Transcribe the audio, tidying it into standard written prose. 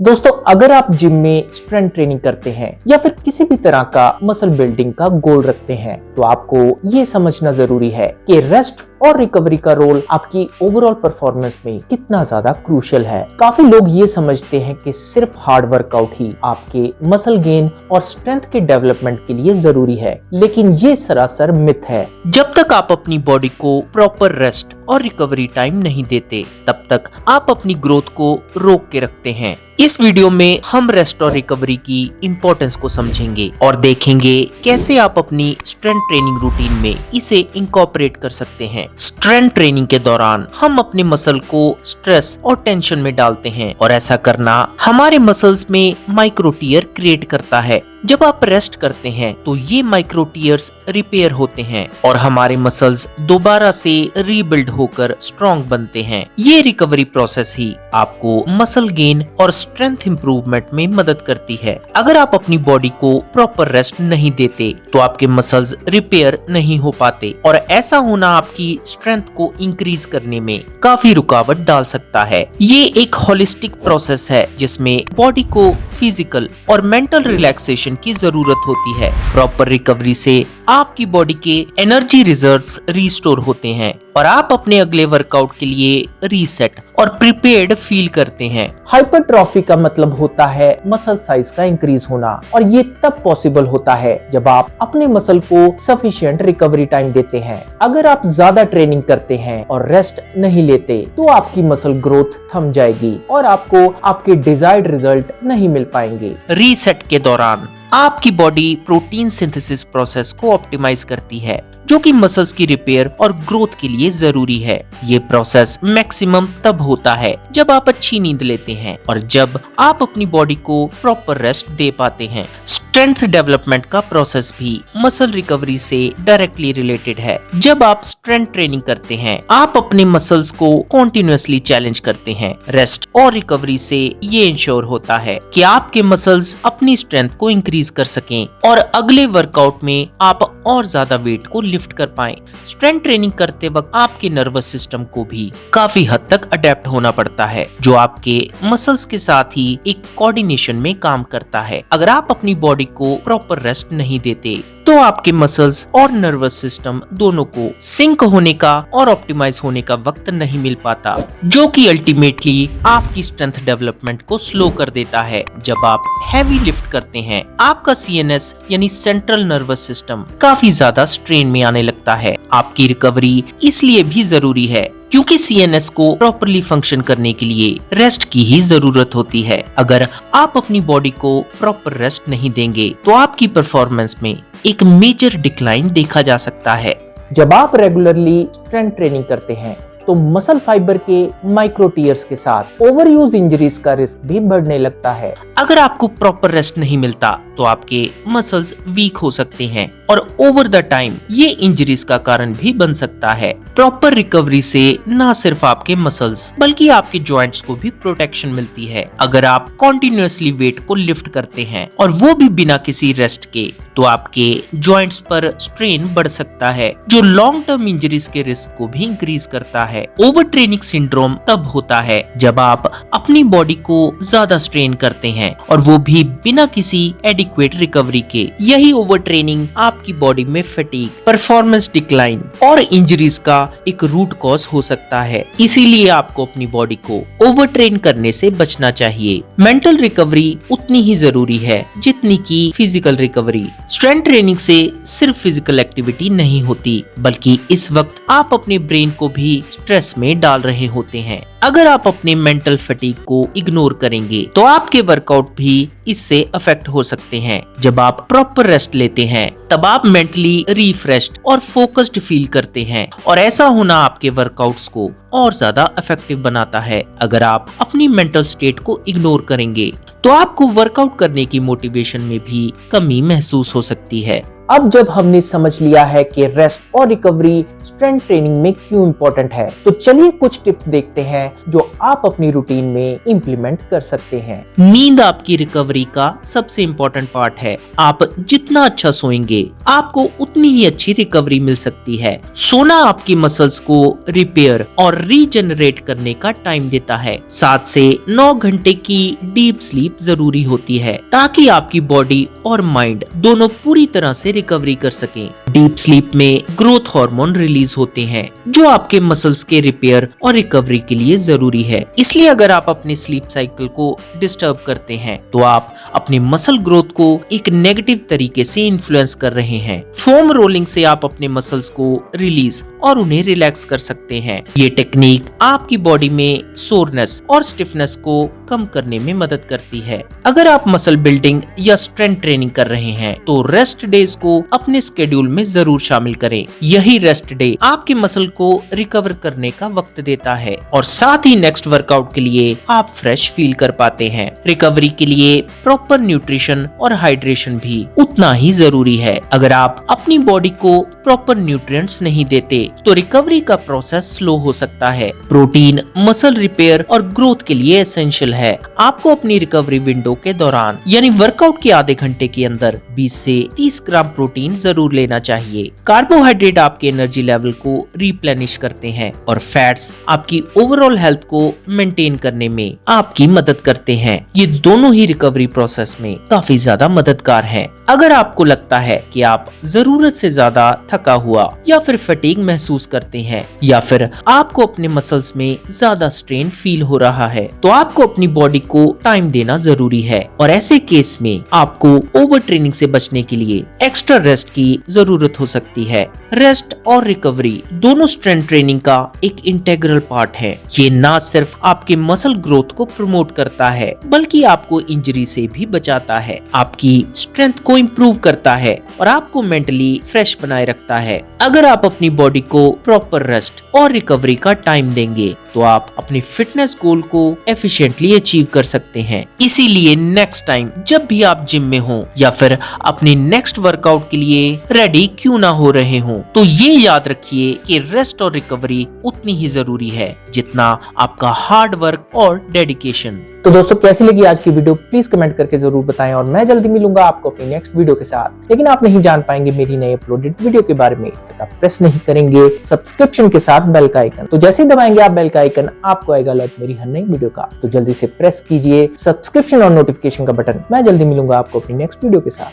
दोस्तों, अगर आप जिम में स्ट्रेंथ ट्रेनिंग करते हैं या फिर किसी भी तरह का मसल बिल्डिंग का गोल रखते हैं, तो आपको ये समझना जरूरी है कि रेस्ट और रिकवरी का रोल आपकी ओवरऑल परफॉर्मेंस में कितना ज्यादा क्रूशियल है। काफी लोग ये समझते हैं कि सिर्फ हार्ड वर्कआउट ही आपके मसल गेन और स्ट्रेंथ के डेवलपमेंट के लिए जरूरी है, लेकिन ये सरासर मिथ है। जब तक आप अपनी बॉडी को प्रॉपर रेस्ट और रिकवरी टाइम नहीं देते, तब तक आप अपनी ग्रोथ को रोक के रखते हैं। इस वीडियो में हम रेस्ट और रिकवरी की इम्पोर्टेंस को समझेंगे और देखेंगे कैसे आप अपनी स्ट्रेंथ ट्रेनिंग रूटीन में इसे इंकॉर्पोरेट कर सकते हैं। स्ट्रेंथ ट्रेनिंग के दौरान हम अपने मसल को स्ट्रेस और टेंशन में डालते हैं और ऐसा करना हमारे मसल्स में माइक्रो टियर क्रिएट करता है। जब आप रेस्ट करते हैं तो ये माइक्रो टियर्स रिपेयर होते हैं और हमारे मसल्स दोबारा से रीबिल्ड होकर स्ट्रॉन्ग बनते हैं। ये रिकवरी प्रोसेस ही आपको मसल गेन और स्ट्रेंथ इंप्रूवमेंट में मदद करती है। अगर आप अपनी बॉडी को प्रॉपर रेस्ट नहीं देते तो आपके मसल्स रिपेयर नहीं हो पाते और ऐसा होना आपकी स्ट्रेंथ को इंक्रीज करने में काफी रुकावट डाल सकता है। ये एक होलिस्टिक प्रोसेस है जिसमें बॉडी को फिजिकल और मेंटल रिलैक्सेशन की जरूरत होती है। प्रॉपर रिकवरी से आपकी बॉडी के एनर्जी रिजर्व्स रिस्टोर होते हैं और आप अपने अगले वर्कआउट के लिए रीसेट और प्रिपेयर्ड फील करते हैं। हाइपरट्रॉफी का मतलब होता है मसल साइज का इंक्रीज होना, और ये तब पॉसिबल होता है जब आप अपने मसल को सफिशिएंट रिकवरी टाइम देते हैं। अगर आप ज्यादा ट्रेनिंग करते हैं और रेस्ट नहीं लेते तो आपकी मसल ग्रोथ थम जाएगी और आपको आपके डिजायर्ड रिजल्ट नहीं मिल पाएंगे। रीसेट के दौरान आपकी बॉडी प्रोटीन सिंथेसिस प्रोसेस को ऑप्टिमाइज करती है, जो कि मसल्स की रिपेयर और ग्रोथ के लिए जरूरी है। ये प्रोसेस मैक्सिमम तब होता है जब आप अच्छी नींद लेते हैं और जब आप अपनी बॉडी को प्रॉपर रेस्ट दे पाते हैं। स्ट्रेंथ डेवलपमेंट का प्रोसेस भी मसल रिकवरी से डायरेक्टली रिलेटेड है। जब आप स्ट्रेंथ ट्रेनिंग करते हैं, आप अपने मसल्स को कॉन्टिन्यूअसली चैलेंज करते हैं। रेस्ट और रिकवरी से ये इंश्योर होता है कि आपके मसल्स अपनी स्ट्रेंथ को इंक्रीज कर सकें और अगले वर्कआउट में आप और ज्यादा वेट को लिफ्ट कर पाएं। स्ट्रेंथ ट्रेनिंग करते वक्त आपके नर्वस सिस्टम को भी काफी हद तक अडेप्ट होना पड़ता है, जो आपके मसल्स के साथ ही एक कोऑर्डिनेशन में काम करता है। अगर आप अपनी बॉडी को प्रॉपर रेस्ट नहीं देते तो आपके मसल्स और नर्वस सिस्टम दोनों को सिंक होने का और ऑप्टिमाइज होने का वक्त नहीं मिल पाता, जो कि अल्टीमेटली आपकी स्ट्रेंथ डेवलपमेंट को स्लो कर देता है। जब आप हैवी लिफ्ट करते हैं, आपका सीएनएस यानी सेंट्रल नर्वस सिस्टम काफी ज्यादा स्ट्रेन में आने लगता है। आपकी रिकवरी इसलिए भी जरूरी है क्योंकि सीएनएस को प्रॉपरली फंक्शन करने के लिए रेस्ट की ही जरूरत होती है। अगर आप अपनी बॉडी को प्रॉपर रेस्ट नहीं देंगे तो आपकी परफॉर्मेंस में एक मेजर डिक्लाइन देखा जा सकता है। जब आप रेगुलरली स्ट्रेंथ ट्रेनिंग करते हैं तो मसल फाइबर के माइक्रो टियर्स के साथ ओवरयूज इंजरीज का रिस्क भी बढ़ने लगता है। अगर आपको प्रॉपर रेस्ट नहीं मिलता तो आपके मसल्स वीक हो सकते हैं और ओवर द टाइम ये इंजरीज का कारण भी बन सकता है। प्रॉपर रिकवरी से न सिर्फ आपके मसल्स बल्कि आपके जॉइंट्स को भी प्रोटेक्शन मिलती है। अगर आप कॉन्टिन्यूअसली वेट को लिफ्ट करते हैं और वो भी बिना किसी रेस्ट के, तो आपके जॉइंट्स पर स्ट्रेन बढ़ सकता है, जो लॉन्ग टर्म इंजरीज के रिस्क को भी इंक्रीज करता है। ओवर ट्रेनिंग सिंड्रोम तब होता है जब आप अपनी बॉडी को ज्यादा स्ट्रेन करते हैं और वो भी बिना किसी एडिक्वेट रिकवरी के। यही ओवर ट्रेनिंग आपकी बॉडी में फटीग, परफॉर्मेंस डिक्लाइन और इंजरीज का एक रूट कॉज हो सकता है। इसीलिए आपको अपनी बॉडी को ओवर ट्रेन करने से बचना चाहिए। मेंटल रिकवरी उतनी ही जरूरी है जितनी की फिजिकल रिकवरी। स्ट्रेंथ ट्रेनिंग से सिर्फ फिजिकल एक्टिविटी नहीं होती, बल्कि इस वक्त आप अपने ब्रेन को भी स्ट्रेस में डाल रहे होते हैं। अगर आप अपने मेंटल फटीग को इग्नोर करेंगे तो आपके वर्कआउट भी इससे अफेक्ट हो सकते हैं। जब आप प्रॉपर रेस्ट लेते हैं तब आप मेंटली रिफ्रेश्ड और फोकस्ड फील करते हैं और ऐसा होना आपके वर्कआउट्स को और ज्यादा इफेक्टिव बनाता है। अगर आप अपनी मेंटल स्टेट को इग्नोर करेंगे तो आपको वर्कआउट करने की मोटिवेशन में भी कमी महसूस हो सकती है। अब जब हमने समझ लिया है कि रेस्ट और रिकवरी स्ट्रेंथ ट्रेनिंग में क्यों इंपॉर्टेंट है, तो चलिए कुछ टिप्स देखते हैं जो आप अपनी रूटीन में इंप्लीमेंट कर सकते हैं। नींद आपकी रिकवरी का सबसे इम्पोर्टेंट पार्ट है। आप जितना अच्छा सोएंगे, आपको उतनी ही अच्छी रिकवरी मिल सकती है। सोना आपकी मसल्स को रिपेयर और रीजनरेट करने का टाइम देता है। 7 से 9 घंटे की डीप स्लीप जरूरी होती है ताकि आपकी बॉडी और माइंड दोनों पूरी तरह से रिकवरी कर सकें। डीप स्लीप में ग्रोथ हार्मोन रिलीज होते हैं जो आपके मसल्स के रिपेयर और रिकवरी के लिए जरूरी है। इसलिए अगर आप अपने स्लीप साइकिल को डिस्टर्ब करते हैं तो आप अपनी मसल ग्रोथ को एक नेगेटिव तरीके से इन्फ्लुएंस कर रहे हैं। फोम रोलिंग से आप अपने मसल्स को रिलीज और उन्हें रिलैक्स कर सकते हैं। ये टेक्निक आपकी बॉडी में सोरनेस और स्टिफनेस को कम करने में मदद करती है। अगर आप मसल बिल्डिंग या स्ट्रेंथ ट्रेनिंग कर रहे हैं तो रेस्ट डेज को अपने स्केड्यूल में जरूर शामिल करें। यही रेस्ट डे आपके मसल को रिकवर करने का वक्त देता है और साथ ही नेक्स्ट वर्कआउट के लिए आप फ्रेश फील कर पाते हैं। रिकवरी के लिए प्रॉपर न्यूट्रिशन और हाइड्रेशन भी उतना ही जरूरी है। अगर आप अपनी बॉडी को प्रॉपर न्यूट्रिएंट्स नहीं देते तो रिकवरी का प्रोसेस स्लो हो सकता है। प्रोटीन मसल रिपेयर और ग्रोथ के लिए एसेंशियल है। आपको अपनी रिकवरी विंडो के दौरान यानी वर्कआउट के आधे घंटे के अंदर 20 से 30 ग्राम प्रोटीन जरूर लेना चाहिए। कार्बोहाइड्रेट आपके एनर्जी लेवल को रिप्लेनिश करते हैं और फैट्स आपकी ओवरऑल हेल्थ को मेंटेन करने में आपकी मदद करते हैं। ये दोनों ही रिकवरी प्रोसेस में काफी ज्यादा मददगार हैं। अगर आपको लगता है कि आप जरूरत से ज्यादा थका हुआ या फिर फटीग महसूस करते हैं या फिर आपको अपने मसल्स में ज्यादा स्ट्रेन फील हो रहा है तो आपको अपनी बॉडी को टाइम देना जरूरी है और ऐसे केस में आपको ओवर ट्रेनिंग से बचने के लिए एक्स्ट्रा रेस्ट की जरूरत हो सकती है। रेस्ट और रिकवरी दोनों स्ट्रेंथ ट्रेनिंग का एक इंटीग्रल पार्ट है। ये ना सिर्फ आपके मसल ग्रोथ को प्रमोट करता है बल्कि आपको इंजरी से भी बचाता है, आपकी स्ट्रेंथ को इम्प्रूव करता है और आपको मेंटली फ्रेश बनाए रखता है। अगर आप अपनी बॉडी को प्रॉपर रेस्ट और रिकवरी का टाइम देंगे तो आप अपने फिटनेस गोल को एफिशिएंटली अचीव कर सकते हैं। इसीलिए नेक्स्ट टाइम जब भी आप जिम में हो या फिर अपने नेक्स्ट वर्कआउट के लिए रेडी क्यों ना हो रहे हो तो ये याद रखिए कि रेस्ट और रिकवरी उतनी ही जरूरी है जितना आपका हार्ड वर्क और डेडिकेशन। तो दोस्तों कैसी लगी आज की वीडियो प्लीज कमेंट करके जरूर बताएं और मैं जल्दी मिलूंगा आपको अपनी नेक्स्ट वीडियो के साथ। लेकिन आप नहीं जान पाएंगे मेरी नई अपलोडेड वीडियो के बारे में तक आप प्रेस नहीं करेंगे सब्सक्रिप्शन के साथ बेल का आइकन। तो जैसे ही दबाएंगे आप बेल का आइकन आपको आएगा अलर्ट मेरी हर नई वीडियो का। तो जल्दी से प्रेस कीजिए सब्सक्रिप्शन और नोटिफिकेशन का बटन। मैं जल्दी मिलूंगा आपको अपनी नेक्स्ट वीडियो के साथ।